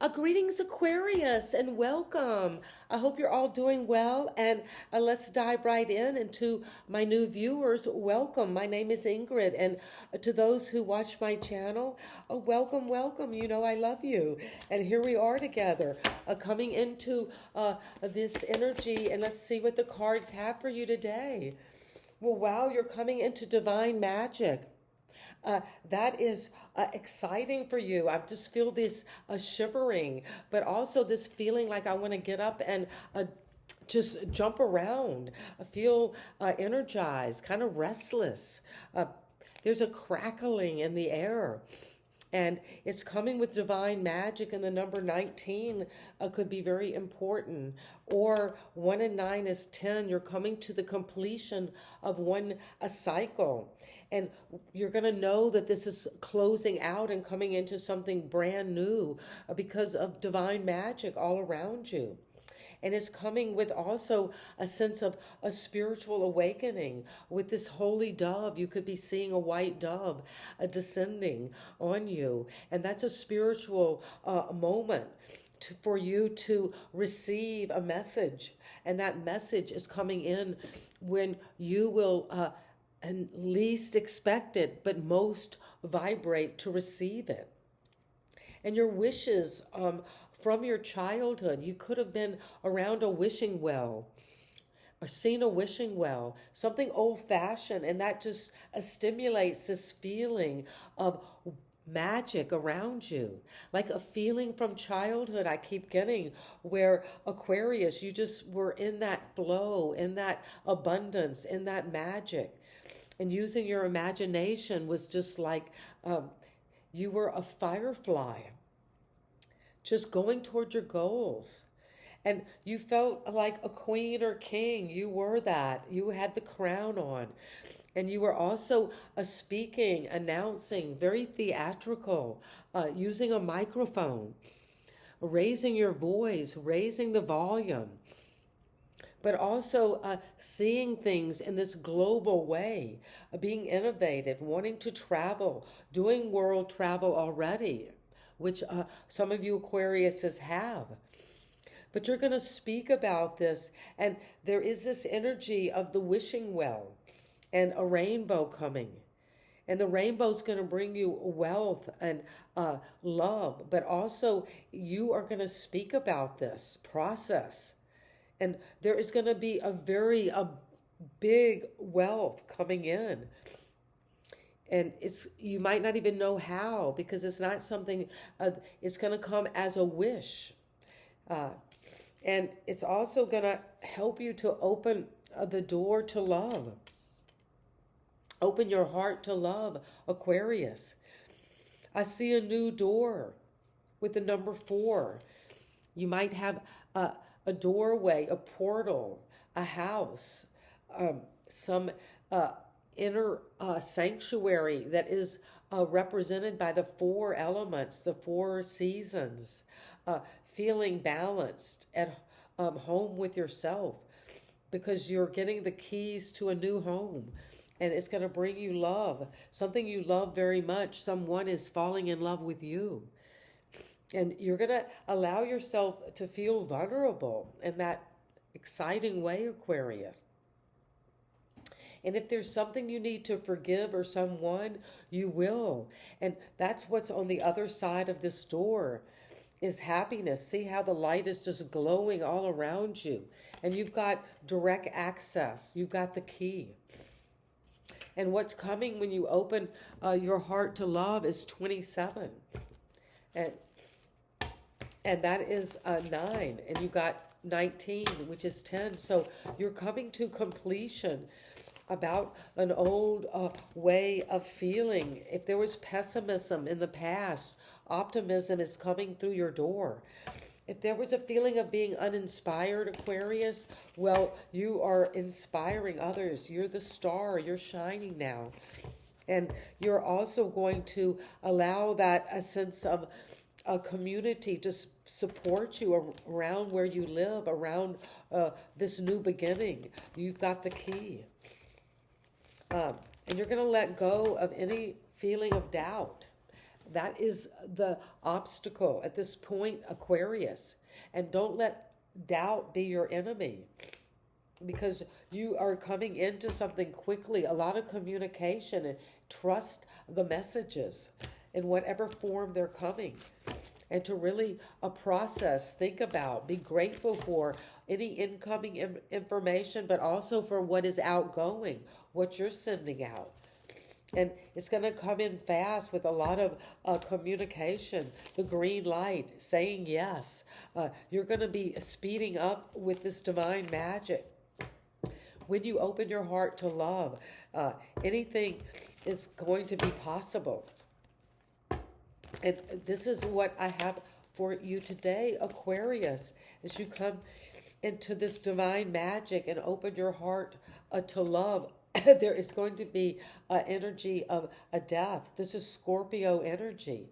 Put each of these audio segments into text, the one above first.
Greetings, Aquarius, and welcome. I hope you're all doing well, and let's dive right into my new viewers. Welcome. My name is Ingrid, and to those who watch my channel, welcome, welcome. You know I love you, and here we are together, coming into this energy, and let's see what the cards have for you today. Well, wow, you're coming into divine magic. That is exciting for you. I just feel this shivering, but also this feeling like I want to get up and just jump around. I feel energized, kind of restless. There's a crackling in the air. And it's coming with divine magic, and the number 19 could be very important. Or 1 and 9 is 10. You're coming to the completion of a cycle. And you're going to know that this is closing out and coming into something brand new because of divine magic all around you. And it's coming with also a sense of a spiritual awakening with this holy dove. You could be seeing a white dove descending on you. And that's a spiritual moment for you to receive a message. And that message is coming in when you will and least expect it, but most vibrate to receive it. And your wishes from your childhood, you could have been around a wishing well or seen a wishing well, something old-fashioned, and that just stimulates this feeling of magic around you, like a feeling from childhood I keep getting, where Aquarius, you just were in that flow, in that abundance, in that magic. And using your imagination was just like you were a firefly, just going toward your goals. And you felt like a queen or king. You were that. You had the crown on. And you were also speaking, announcing, very theatrical, using a microphone, raising your voice, raising the volume, but also seeing things in this global way, being innovative, wanting to travel, doing world travel already, which some of you Aquariuses have. But you're going to speak about this, and there is this energy of the wishing well and a rainbow coming. And the rainbow is going to bring you wealth and love, but also you are going to speak about this process. And there is going to be a big wealth coming in. And you might not even know how, because it's not something, it's going to come as a wish. And it's also going to help you to open the door to love. Open your heart to love, Aquarius. I see a new door with the number 4. You might have a doorway, a portal, a house, some inner sanctuary that is represented by the 4 elements, the 4 seasons, feeling balanced at home with yourself, because you're getting the keys to a new home. And it's going to bring you love, something you love very much. Someone is falling in love with you. And you're going to allow yourself to feel vulnerable in that exciting way, Aquarius. And if there's something you need to forgive or someone, you will. And that's what's on the other side of this door, is happiness. See how the light is just glowing all around you. And you've got direct access. You've got the key. And what's coming when you open your heart to love is 27. And that is 9. And you got 19, which is 10. So you're coming to completion about an old way of feeling. If there was pessimism in the past, optimism is coming through your door. If there was a feeling of being uninspired, Aquarius, well, you are inspiring others. You're the star. You're shining now. And you're also going to allow that a sense of a community to support you around where you live, around this new beginning. You've got the key. And you're going to let go of any feeling of doubt That is the obstacle at this point, Aquarius. And don't let doubt be your enemy, because you are coming into something quickly, a lot of communication, and trust the messages in whatever form they're coming. And to really process, think about, be grateful for any incoming information, but also for what is outgoing, what you're sending out. And it's going to come in fast with a lot of communication, the green light, saying yes. You're going to be speeding up with this divine magic. When you open your heart to love, anything is going to be possible. And this is what I have for you today, Aquarius, as you come into this divine magic and open your heart to love. There is going to be an energy of a death. This is Scorpio energy.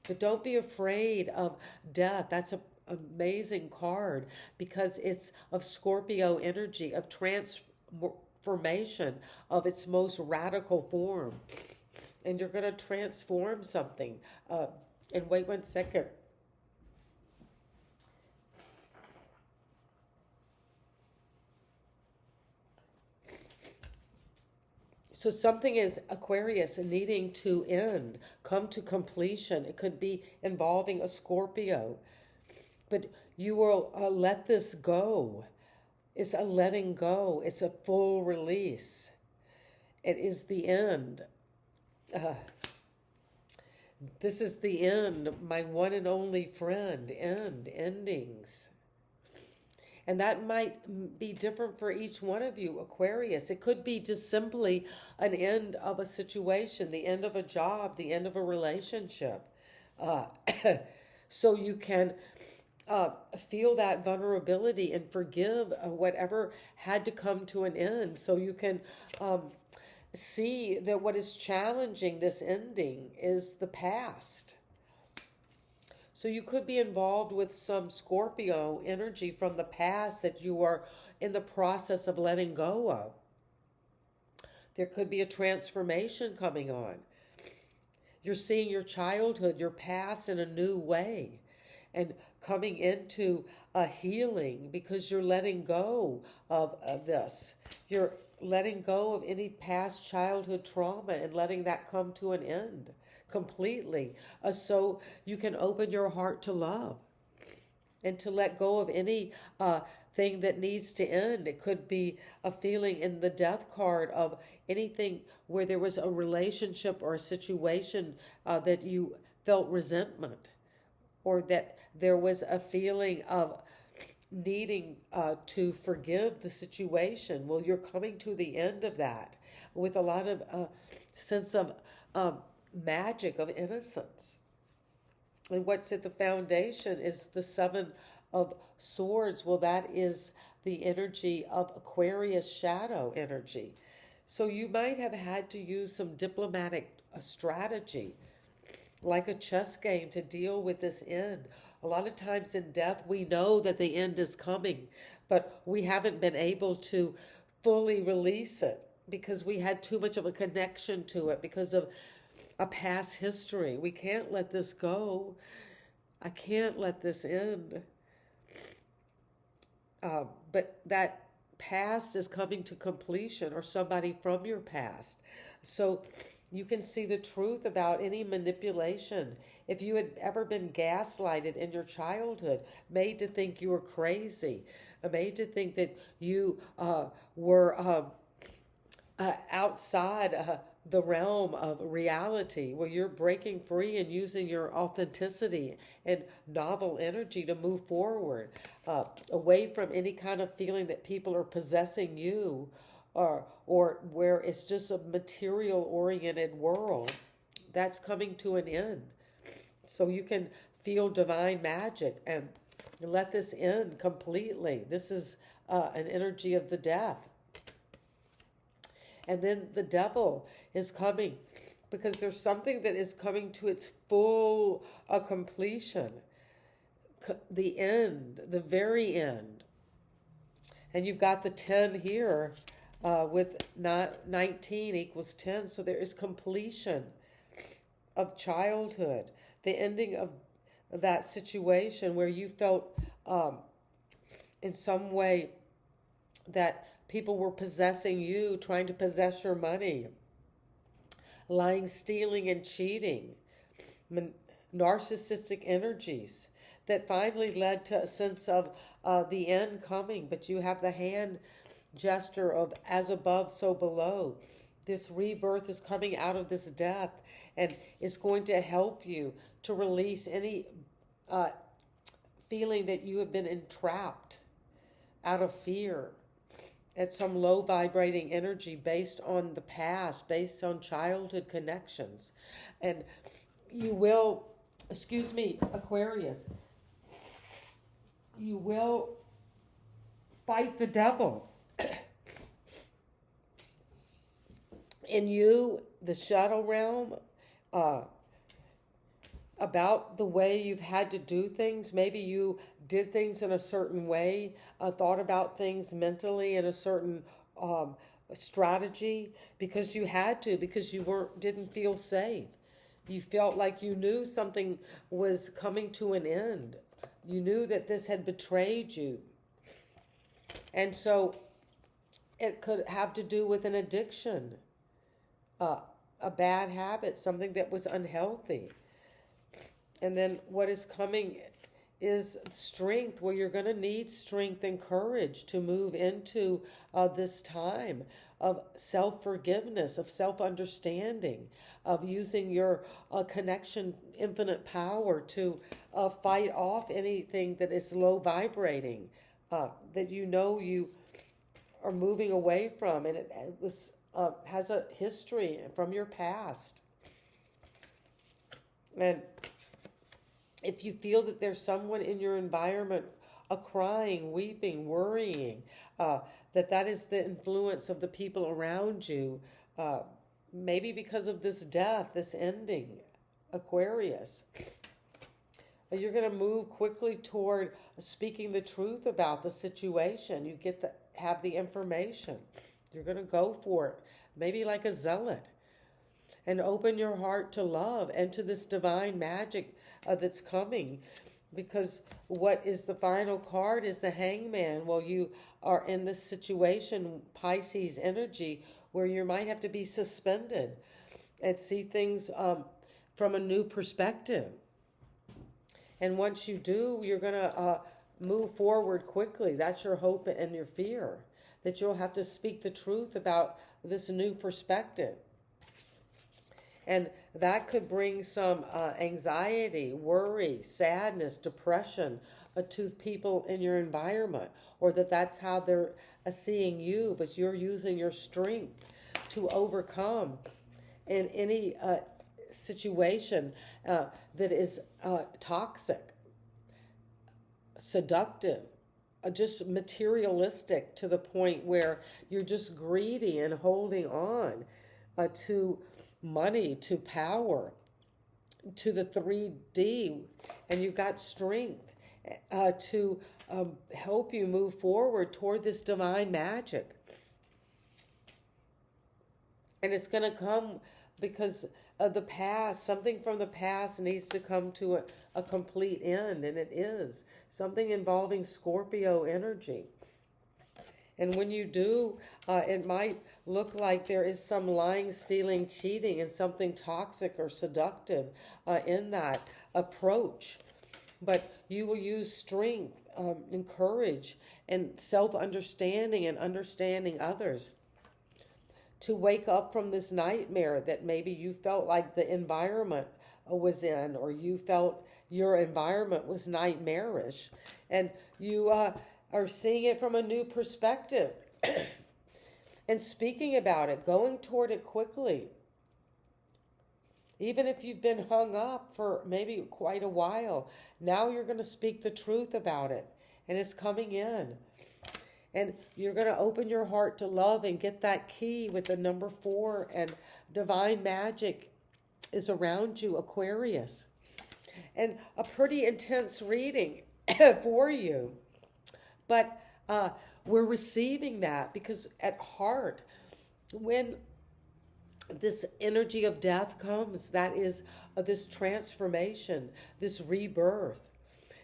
But don't be afraid of death. That's an amazing card because it's of Scorpio energy, of transformation of its most radical form. And you're going to transform something. And wait 1 second. So something is, Aquarius, needing to end, come to completion. It could be involving a Scorpio. But you will let this go. It's a letting go. It's a full release. It is the end. This is the end, my one and only friend. Endings. And that might be different for each one of you, Aquarius. It could be just simply an end of a situation, the end of a job, the end of a relationship. So you can feel that vulnerability and forgive whatever had to come to an end. So you can see that what is challenging this ending is the past. So you could be involved with some Scorpio energy from the past that you are in the process of letting go of. There could be a transformation coming on. You're seeing your childhood, your past in a new way and coming into a healing because you're letting go of this. You're letting go of any past childhood trauma and letting that come to an end completely, so you can open your heart to love and to let go of any thing that needs to end. It could be a feeling in the death card of anything where there was a relationship or a situation that you felt resentment, or that there was a feeling of needing to forgive the situation. Well, you're coming to the end of that with a lot of sense of magic, of innocence. And what's at the foundation is the Seven of Swords. Well, that is the energy of Aquarius shadow energy. So you might have had to use some diplomatic strategy, like a chess game, to deal with this end. A lot of times in death, we know that the end is coming, but we haven't been able to fully release it because we had too much of a connection to it because of a past history. We can't let this go. I can't let this end. But that past is coming to completion, or somebody from your past. So you can see the truth about any manipulation. If you had ever been gaslighted in your childhood, made to think you were crazy, made to think that you were outside the realm of reality, where you're breaking free and using your authenticity and novel energy to move forward, away from any kind of feeling that people are possessing you, or where it's just a material-oriented world. That's coming to an end. So you can feel divine magic and let this end completely. This is an energy of the death. And then the devil is coming because there's something that is coming to its full completion. The end, the very end. And you've got the 10 here with 19 equals 10. So there is completion. of childhood, the ending of that situation where you felt in some way that people were possessing you, trying to possess your money, lying, stealing, and cheating, narcissistic energies that finally led to a sense of the end coming. But you have the hand gesture of as above, so below. This rebirth is coming out of this death, and it's going to help you to release any feeling that you have been entrapped out of fear at some low vibrating energy based on the past, based on childhood connections. And you will, excuse me, Aquarius, you will fight the devil. In you, the shadow realm, about the way you've had to do things. Maybe you did things in a certain way, thought about things mentally in a certain strategy because you had to, because you didn't feel safe. You felt like you knew something was coming to an end. You knew that this had betrayed you. And so it could have to do with an addiction, a bad habit, something that was unhealthy. And then what is coming is strength, where you're going to need strength and courage to move into this time of self-forgiveness, of self-understanding, of using your connection, infinite power to fight off anything that is low vibrating, that you know you are moving away from, and it was has a history from your past. And if you feel that there's someone in your environment crying, weeping, worrying, that is the influence of the people around you, maybe because of this death, this ending, Aquarius. You're going to move quickly toward speaking the truth about the situation. You have the information. You're going to go for it, maybe like a zealot, and open your heart to love and to this divine magic that's coming. Because what is the final card is the Hangman. Well, you are in this situation, Pisces energy, where you might have to be suspended and see things from a new perspective. And once you do, you're going to move forward quickly. That's your hope and your fear, that you'll have to speak the truth about this new perspective. And that could bring some anxiety, worry, sadness, depression to people in your environment, or that's how they're seeing you, but you're using your strength to overcome in any situation that is toxic, seductive, just materialistic, to the point where you're just greedy and holding on to money, to power, to the 3D, and you've got strength to help you move forward toward this divine magic. And it's going to come because of the past. Something from the past needs to come to a complete end, and it is. Something involving Scorpio energy. And when you do, it might look like there is some lying, stealing, cheating, and something toxic or seductive in that approach. But you will use strength and courage and self-understanding and understanding others to wake up from this nightmare that maybe you felt like the environment was in, or you felt your environment was nightmarish, and you are seeing it from a new perspective and speaking about it, going toward it quickly. Even if you've been hung up for maybe quite a while, now you're going to speak the truth about it, and it's coming in. And you're going to open your heart to love and get that key with the number 4, and divine magic is around you, Aquarius. And a pretty intense reading for you. But we're receiving that because at heart, when this energy of death comes, that is this transformation, this rebirth.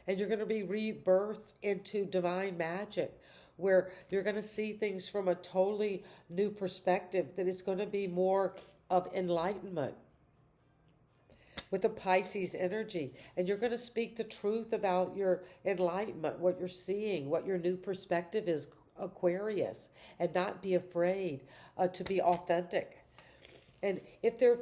And you're going to be rebirthed into divine magic, where you're going to see things from a totally new perspective that is going to be more of enlightenment with the Pisces energy. And you're going to speak the truth about your enlightenment, what you're seeing, what your new perspective is, Aquarius, and not be afraid to be authentic. And if there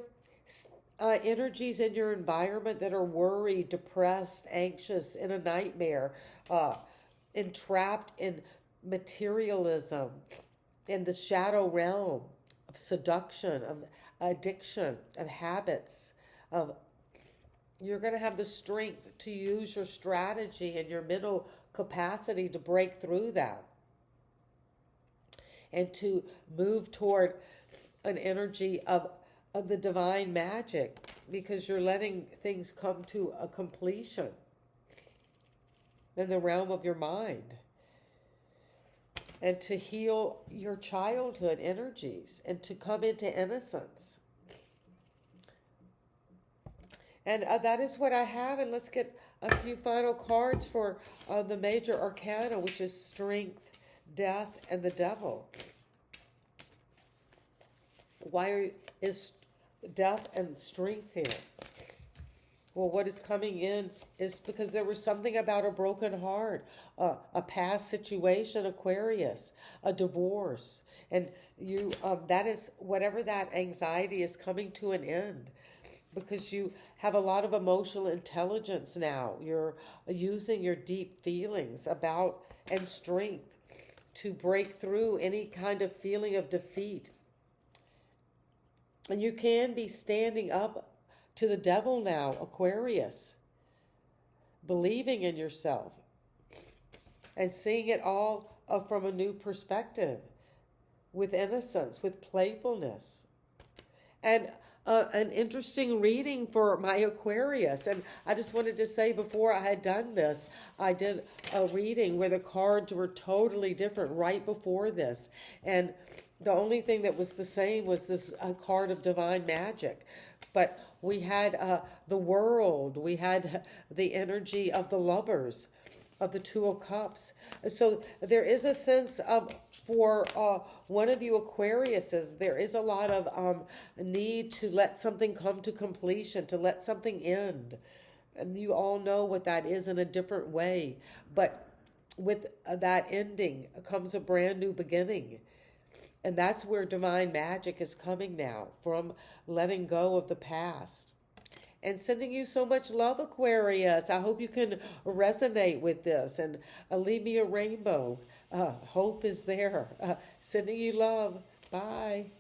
are energies in your environment that are worried, depressed, anxious, in a nightmare, entrapped in materialism, in the shadow realm of seduction, of addiction, of habits, of you're going to have the strength to use your strategy and your mental capacity to break through that and to move toward an energy of the divine magic, because you're letting things come to a completion in the realm of your mind, and to heal your childhood energies and to come into innocence. And that is what I have. And let's get a few final cards for the major arcana, which is strength, death, and the devil. Why is death and strength here? Well, what is coming in is because there was something about a broken heart, a past situation, Aquarius, a divorce. And you, that is, whatever that anxiety is coming to an end, because you have a lot of emotional intelligence now. You're using your deep feelings about and strength to break through any kind of feeling of defeat. And you can be standing up to the devil now, Aquarius, believing in yourself and seeing it all from a new perspective, with innocence, with playfulness. And an interesting reading for my Aquarius. And I just wanted to say, before I had done this, I did a reading where the cards were totally different right before this. And the only thing that was the same was this card of divine magic. But we had the world, we had the energy of the lovers, of the Two of Cups. So there is a sense of, for one of you Aquariuses, there is a lot of need to let something come to completion, to let something end. And you all know what that is in a different way. But with that ending comes a brand new beginning. And that's where divine magic is coming now, from letting go of the past. And sending you so much love, Aquarius. I hope you can resonate with this and leave me a rainbow. Hope is there. Sending you love. Bye.